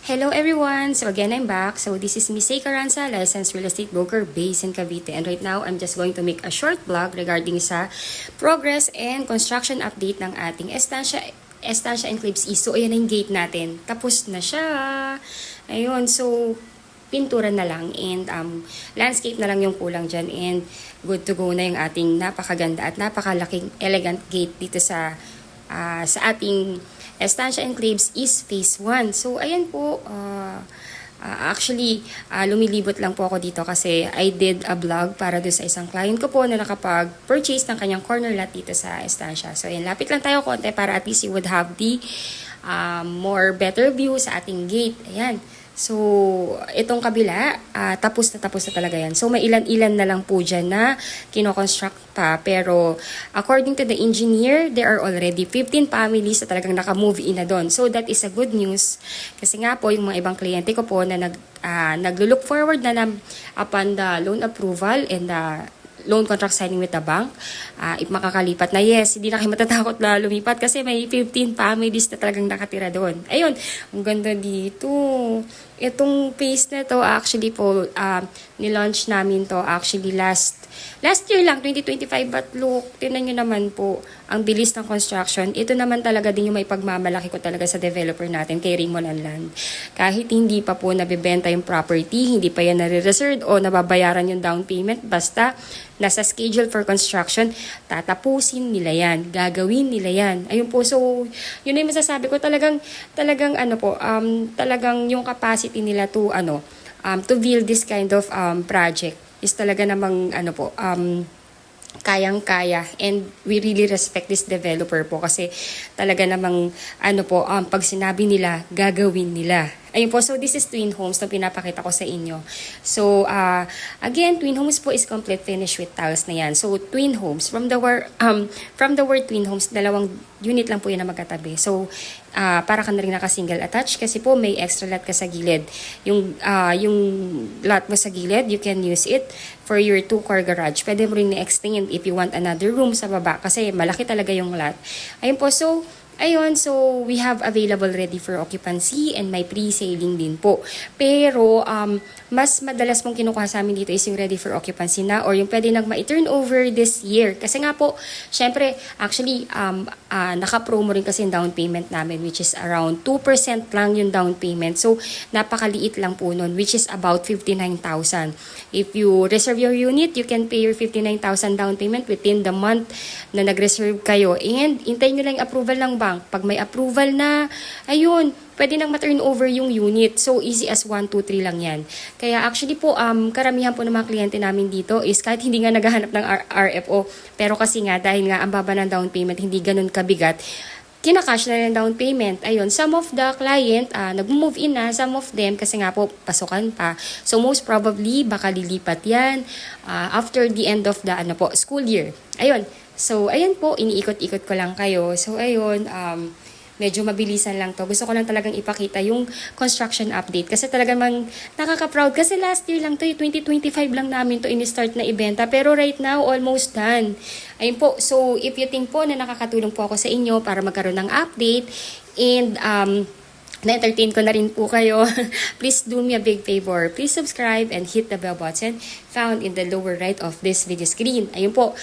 Hello everyone! So again, I'm back. So this is Miss Caranza, licensed real estate broker based in Cavite. And right now, I'm just going to make a short vlog regarding sa progress and construction update ng ating Estancia Enclaves East. So ayan na yung gate natin. Tapos na siya. Ayun, so pintura na lang and landscape na lang yung kulang dyan. And good to go na yung ating napakaganda at napakalaking elegant gate dito sa ating Estancia Enclaves East Phase 1. So, ayan po, actually, lumilibot lang po ako dito kasi I did a vlog para doon sa isang client ko po na nakapag-purchase ng kanyang corner lot dito sa Estancia. So, ayan, lapit lang tayo konti para at least you would have the more better view sa ating gate. Ayan. So, itong kabila, tapos na talaga yan. So, may ilan-ilan na lang po dyan na kinoconstruct pa. Pero, according to the engineer, there are already 15 families na talagang naka-move in na doon. So, that is a good news. Kasi nga po, yung mga ibang kliyente ko po na naglo-look forward na upon the loan approval and the loan contract signing with the bank, if makakalipat na, yes, hindi na kayo matatakot na lumipat kasi may 15 families na talagang nakatira doon. Ayun, ang ganda dito. Itong phase na to, actually po, nilaunch namin to actually last year lang, 2025, but look, tinan nyo naman po, ang bilis ng construction. Ito naman talaga din yung may pagmamalaki ko talaga sa developer natin, kay Raymond Land. Kahit hindi pa po nabibenta yung property, hindi pa yan nare-reserve o nababayaran yung down payment, basta nasa schedule for construction, tatapusin nila yan, gagawin nila yan. Ayun po, so, yun yung masasabi ko, talagang yung capacity nila to build this kind of project is talaga namang kayang-kaya, and we really respect this developer po kasi talaga namang pag sinabi nila, gagawin nila. Ayun po, so this is Twin Homes na pinapakita ko sa inyo. So, again, Twin Homes po is complete finish with tiles na yan. So, Twin Homes, from the word Twin Homes, dalawang unit lang po yan na magkatabi. So, para ka na rin naka-single attached kasi po may extra lot ka sa gilid. Yung lot mo sa gilid, you can use it for your 2-car garage. Pwede mo rin i-extend if you want another room sa baba kasi malaki talaga yung lot. Ayun po, so, so we have available ready for occupancy and may pre-sailing din po. Pero, mas madalas mong kinukuha sa amin dito is yung ready for occupancy na or yung pwede nag-ma-turn over this year. Kasi nga po, syempre, actually, naka-promo rin kasi yung down payment namin which is around 2% lang yung down payment. So, napakaliit lang po nun which is about 59,000. If you reserve your unit, you can pay your 59,000 down payment within the month na nag-reserve kayo. And, hintayin nyo lang yung approval ng bank. Pag may approval na, ayun, pwede nang ma-turn over yung unit. So, easy as 1, 2, 3 lang yan. Kaya actually po, karamihan po ng mga kliyente namin dito is kahit hindi nga naghahanap ng RFO, pero kasi nga, dahil nga ang baba ng down payment, hindi ganun kabigat, kinakash na rin down payment. Ayun, some of the client, nag-move in na, some of them, kasi nga po, pasukan pa. So, most probably, baka lilipat yan after the end of the school year. Ayun. So, ayan po, iniikot-ikot ko lang kayo. So, ayun, medyo mabilisan lang to. Gusto ko lang talagang ipakita yung construction update. Kasi talagang nakaka-proud. Kasi last year lang to, 2025 lang namin to in-start na ibenta. Pero right now, almost done. Ayun po, so if you think po na nakakatulong po ako sa inyo para magkaroon ng update and na-entertain ko na rin po kayo, please do me a big favor. Please subscribe and hit the bell button found in the lower right of this video screen. Ayun po,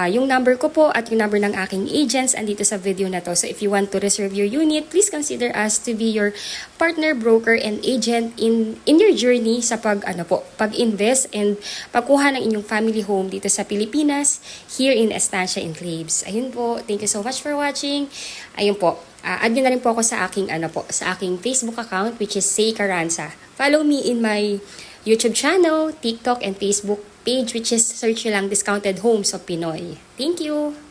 yung number ko po at yung number ng aking agents andito sa video na to. So if you want to reserve your unit, please consider us to be your partner, broker, and agent in your journey sa pag-invest and pagkuha ng inyong family home dito sa Pilipinas, here in Estancia Enclaves. Ayun po, thank you so much for watching. Ayun po, add nyo na rin po ako sa aking sa aking Facebook account which is Say Caranza. Follow me in my YouTube channel, TikTok, and Facebook page which is search nyo lang Discounted Homes of Pinoy. Thank you!